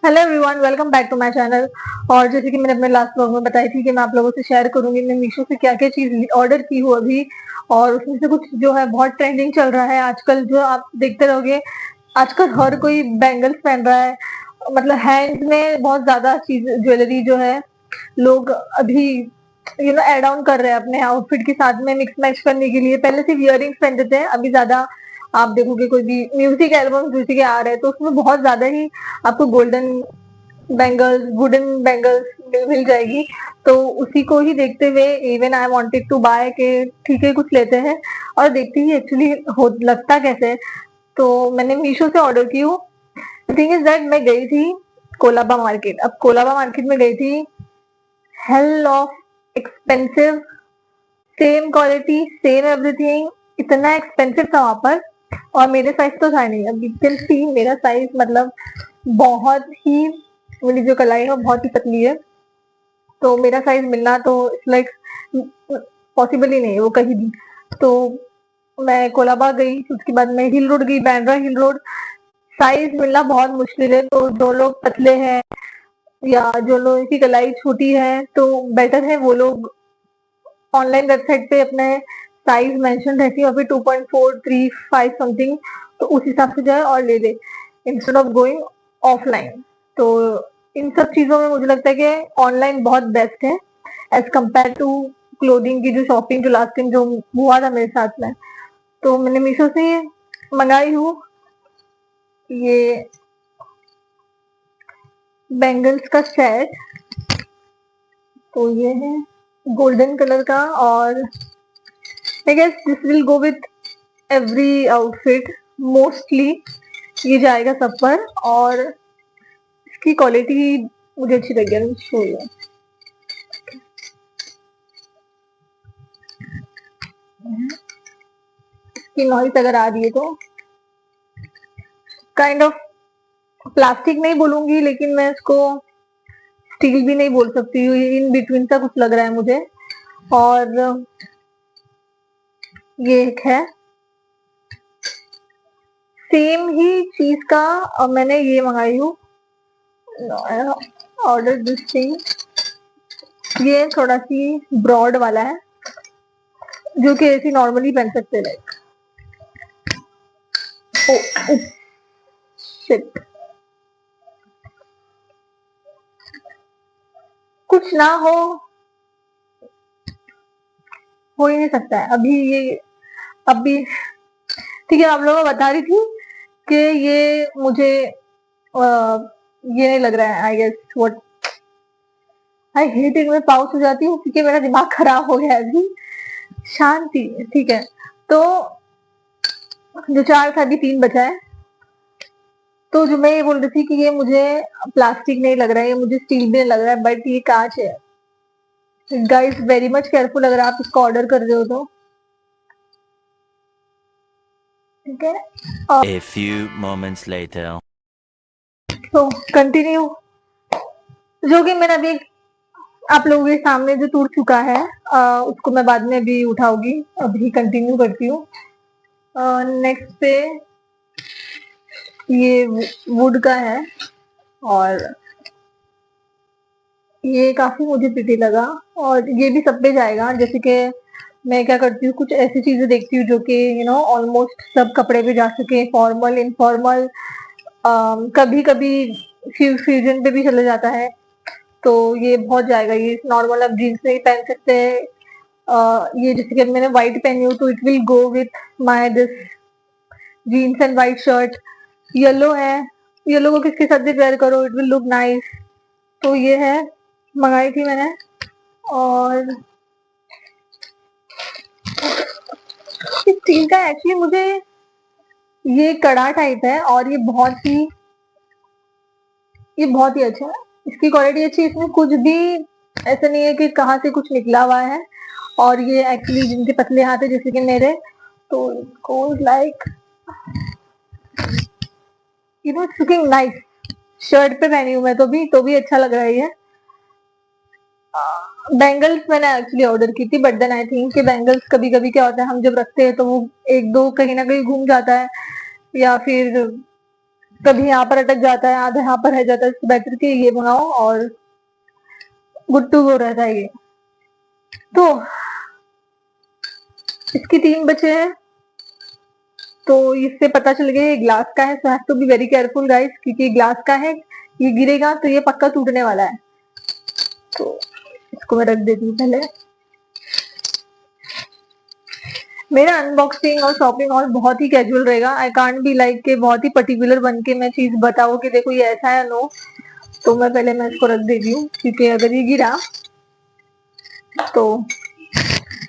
Hello everyone, welcome back to my channel. और जैसे कि मैंने अपने लास्ट व्लॉग में बताई थी कि मैं आप लोगों से शेयर करूंगी मैं मीशो से क्या क्या चीज ऑर्डर की हूँ अभी। और उसमें से कुछ जो है बहुत ट्रेंडिंग चल रहा है आजकल, जो आप देखते रहोगे। आजकल हर कोई बैंगल्स पहन रहा है, मतलब हैंड में बहुत ज्यादा चीज ज्वेलरी जो है लोग अभी ऐड ऑन कर रहे हैं अपने आउटफिट के साथ में मिक्स मैच करने के लिए। पहले सिर्फ इयररिंग्स पहनते थे, अभी ज्यादा आप देखोगे कोई भी म्यूजिक एल्बम किसी के आ रहे हैं तो उसमें बहुत ज्यादा ही आपको गोल्डन बैंगल्स, वुडन बैंगल्स मिल जाएगी। तो उसी को ही देखते हुए even I wanted to buy के ठीक है कुछ लेते हैं और देखते ही एक्चुअली हो लगता कैसे है। तो मैंने मीशो से ऑर्डर की हूँ। थिंग इज दैट मैं गई थी कोलाबा मार्केट। अब कोलाबा मार्केट में गई थी, hell of expensive, same quality same everything, इतना एक्सपेंसिव था वहां पर। और मेरे साइज तो था नहीं। अब यू कैन सी मेरा साइज मतलब बहुत ही, मेरी जो कलाई है वो बहुत ही पतली है। तो मेरा साइज मिलना तो इट्स लाइक पॉसिबल ही नहीं है वो कहीं भी। तो मैं कोलाबा गई, उसके बाद मैं हिल रोड गई, बैंड्रा हिल रोड। साइज मिलना बहुत मुश्किल है। तो जो लोग पतले हैं या जो लोगों की कलाई छोटी है तो बेटर है वो लोग ऑनलाइन वेबसाइट पे अपने साइज मेंशन रहती है और फिर 2.435 समथिंग, तो उस हिसाब से जाए और ले ले इंस्टेड ऑफ गोइंग ऑफलाइन। तो इन सब चीजों में मुझे लगता है कि ऑनलाइन बहुत बेस्ट है एज कम्पेयर टू क्लोथिंग की जो शॉपिंग जो लास्ट टाइम जो हुआ था मेरे साथ में। तो मैंने मीशो से मंगाई हूँ ये बैंगल्स का सेट। तो ये है गोल्डन कलर का और I guess this will go with every outfit mostly, ये जाएगा सब पर। और इसकी क्वालिटी मुझे अच्छी लगी है, शो है। इसकी नॉइस अगर आ रही है तो काइंड ऑफ प्लास्टिक नहीं बोलूंगी लेकिन मैं इसको स्टील भी नहीं बोल सकती हूँ, इन बिटवीन सा कुछ लग रहा है मुझे। और ये एक है सेम ही चीज का, मैंने ये मंगाई हूँ ऑर्डर दिस थिंग। ये थोड़ा सी ब्रॉड वाला है जो कि ऐसी नॉर्मली पहन सकते हैं। ओ शिट, कुछ ना हो ही नहीं सकता है अभी ये। अभी ठीक है, आप लोगों को बता रही थी कि ये मुझे ये नहीं लग रहा है। I guess what I hate it, मैं पाउच हो जाती हूँ क्योंकि मेरा दिमाग खराब हो गया है अभी। शांति, ठीक है। तो जो चार था अभी तीन बचा है। तो जो मैं ये बोल रही थी कि ये मुझे प्लास्टिक नहीं लग रहा है, ये मुझे स्टील भी नहीं लग रहा है, बट ये कांच है। गाइस वेरी मच केयरफुल अगर आप इसको ऑर्डर कर रहे हो तो, ठीक है। और A few moments later. तो कंटिन्यू, जो कि मैंने अभी आप लोगों के सामने जो टूट चुका है उसको मैं बाद में भी उठाऊंगी, अभी कंटिन्यू करती हूँ। नेक्स्ट पे ये वुड का है और ये काफी मुझे प्रिटी लगा। और ये भी सब पे जाएगा, जैसे कि मैं क्या करती हूँ कुछ ऐसी चीजें देखती हूँ जो कि ऑलमोस्ट सब कपड़े पे जा सके, फॉर्मल इनफॉर्मल, कभी कभी फ्यूजन पे भी चले जाता है। तो ये बहुत जाएगा, ये नॉर्मल आप जीन्स में ही पहन सकते हैं। ये जैसे कि मैंने व्हाइट पहनी हूँ तो it will go with my this jeans and white shirt. Yellow है, येलो को किसके साथ भी वेयर करो इट विल लुक नाइस। तो ये है, मंगाई थी मैंने। और इस स्टील का एक्चुअली मुझे ये कड़ा टाइप है और ये बहुत ही अच्छा है। इसकी क्वालिटी अच्छी है, इसमें कुछ भी ऐसा नहीं है कि कहाँ से कुछ निकला हुआ है। और ये एक्चुअली जिनके पतले हाथ है जैसे कि मेरे, तो goes like it's looking nice. Shirt पे पहनी हूँ मैं तो भी अच्छा लग रहा है ये। बैंगल्स मैंने एक्चुअली ऑर्डर की थी, बट देन आई थिंक कि बैंगल्स कभी कभी क्या होता है हम जब रखते हैं तो वो एक दो कहीं ना कहीं घूम जाता है या फिर कभी यहाँ पर अटक जाता है, आधा यहाँ पर रह जाता है, इससे बेटर कि ये मंगाओ और गुड टू गो रहता है ये। तो इसकी 3 बचे हैं, तो इससे पता चल गया ये ग्लास का है, so have to be very careful guys, क्योंकि ग्लास का है, ये गिरेगा तो ये पक्का टूटने वाला है। तो इसको मैं रख देती हूँ पहले। मेरा अनबॉक्सिंग और शॉपिंग और बहुत ही कैजुअल रहेगा। आई कांट बी लाइक के बहुत ही पर्टिकुलर बन के मैं चीज बताऊँ कि देखो ये ऐसा है, नो। तो मैं इसको रख देती हूँ, क्योंकि अगर ये गिरा तो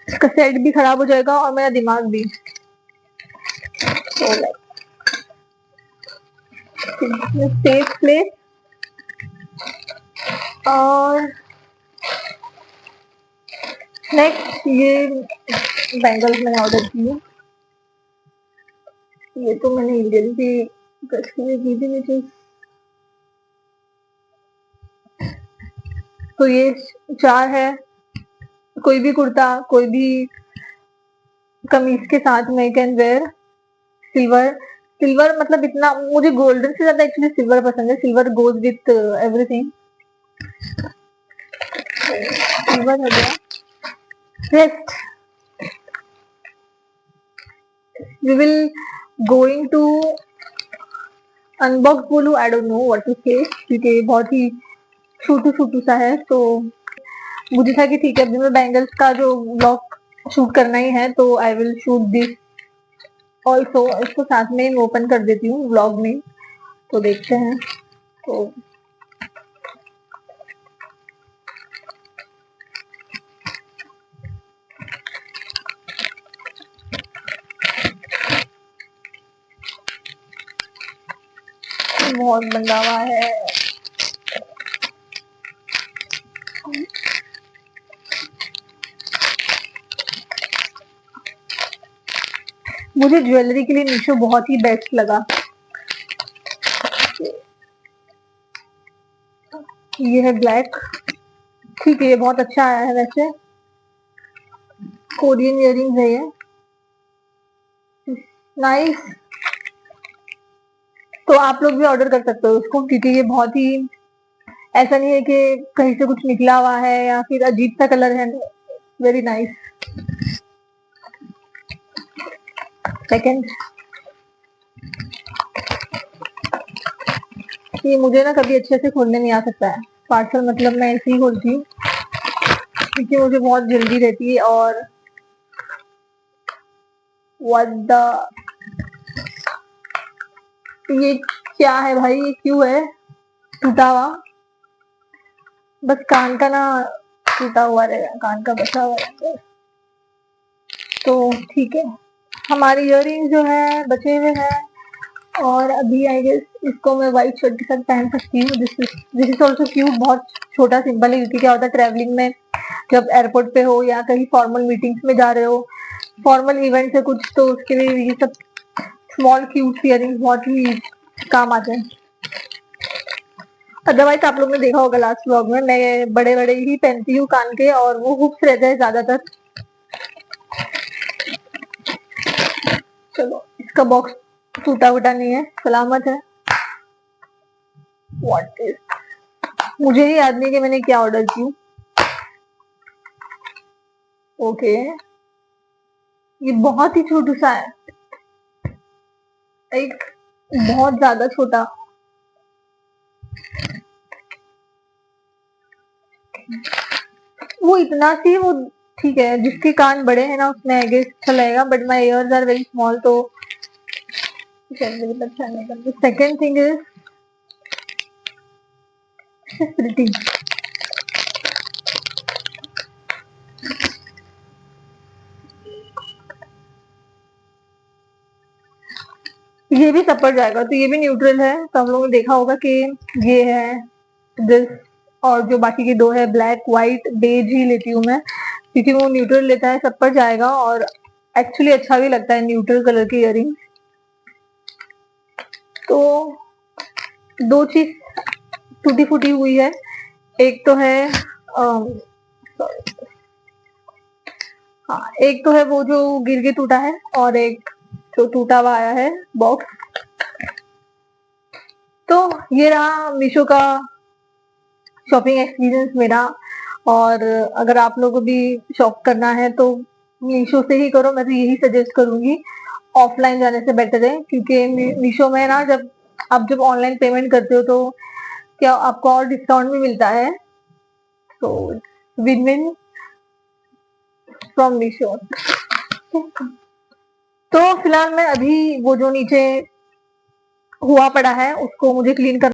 इसका सेट भी खराब हो जाएगा और मेरा दिमाग भी। तो सेफ प्लेस। और नेक्स्ट ये बैंगल्स मैंने ऑर्डर की है। ये तो मैंने इंडियन भी की थी मुझे। तो ये 4 है। कोई भी कुर्ता, कोई भी कमीज के साथ में कैन वेयर। सिल्वर, सिल्वर मतलब इतना मुझे गोल्डन से ज्यादा एक्चुअली सिल्वर पसंद है। Silver goes with everything. Silver हो गया। Next we will going to unbox. बोलूं, I don't know what to say, क्योंकि बहुत ही छोटू छोटू सा है। तो मुझे था कि ठीक है, अभी मैं बैंगल्स का जो ब्लॉग शूट करना ही है, तो I will shoot this also. इसको साथ में ओपन कर देती हूँ व्लॉग में, तो देखते हैं। तो बहुत बंधा हुआ है। मुझे ज्वेलरी के लिए मीशो बहुत ही बेस्ट लगा। ये है ब्लैक। ठीक है, ये बहुत अच्छा आया है वैसे। कोरियन इयररिंग्स है ये, नाइस। तो आप लोग भी ऑर्डर कर सकते हो उसको, क्योंकि ये बहुत ही ऐसा नहीं है कि कहीं से कुछ निकला हुआ है या फिर अजीब सा कलर है। Very nice. सेकंड, ये मुझे ना कभी अच्छे से खोलने नहीं आ सकता है पार्सल, मतलब मैं ऐसे ही खोलती हूँ, क्योंकि मुझे बहुत जल्दी रहती है। और व्हाट द, ये क्या है भाई, ये क्यों है टूटा हुआ? बस कान का ना टूटा हुआ रहेगा, कान का बचा हुआ रहेगा। तो ठीक है, हमारी इयररिंग जो है बचे हुए हैं। और अभी आई गेस इसको मैं व्हाइट शर्ट के साथ पहन सकती हूँ। This is also cute. बहुत छोटा सिंपल है, क्योंकि क्या होता है ट्रैवलिंग में, जब एयरपोर्ट पे हो या कहीं फॉर्मल मीटिंग्स में जा रहे हो, फॉर्मल इवेंट है कुछ, तो उसके लिए ये सब स्मॉल क्यूट इयररिंग्स बहुत ही काम आते हैं। अदरवाइज आप लोग ने देखा होगा लास्ट व्लॉग में, मैं बड़े बड़े ही पहनती हूँ कान के, और वो हुक्स रहते हैं ज्यादातर। चलो, इसका बॉक्स टूटा वूटा नहीं है, सलामत है। व्हाट इज, मुझे ही याद नहीं कि मैंने क्या ऑर्डर की। ओके, ये बहुत ही छोटू सा है, एक बहुत ज्यादा छोटा। वो इतना सी, वो ठीक है, जिसके कान बड़े हैं ना उसमें आई गेस अच्छा लगेगा, but my ears are very small, तो अच्छा नहीं करता। Second thing is pretty. ये भी सब पर जाएगा, तो ये भी न्यूट्रल है। तो हम लोगों ने देखा होगा कि ये है दिस, और जो बाकी के 2 है ब्लैक व्हाइट बेज ही लेती हूँ मैं, क्योंकि वो न्यूट्रल लेता है, सब पर जाएगा और एक्चुअली अच्छा भी लगता है न्यूट्रल कलर की इयररिंग। तो 2 चीज टूटी फूटी हुई है। एक तो है हाँ, एक तो है वो जो गिर के टूटा है, और एक जो टूटा हुआ आया है बॉक्स। तो ये रहा मीशो का शॉपिंग एक्सपीरियंस मेरा। और अगर आप लोगों को भी शॉप करना है तो मीशो से ही करो, मैं तो यही सजेस्ट करूंगी। ऑफलाइन जाने से बेटर है, क्योंकि मीशो में ना जब ऑनलाइन पेमेंट करते हो तो क्या आपको और डिस्काउंट भी मिलता है, तो विन विन फ्रॉम मीशो। तो फिलहाल मैं अभी वो जो नीचे हुआ पड़ा है उसको मुझे क्लीन कर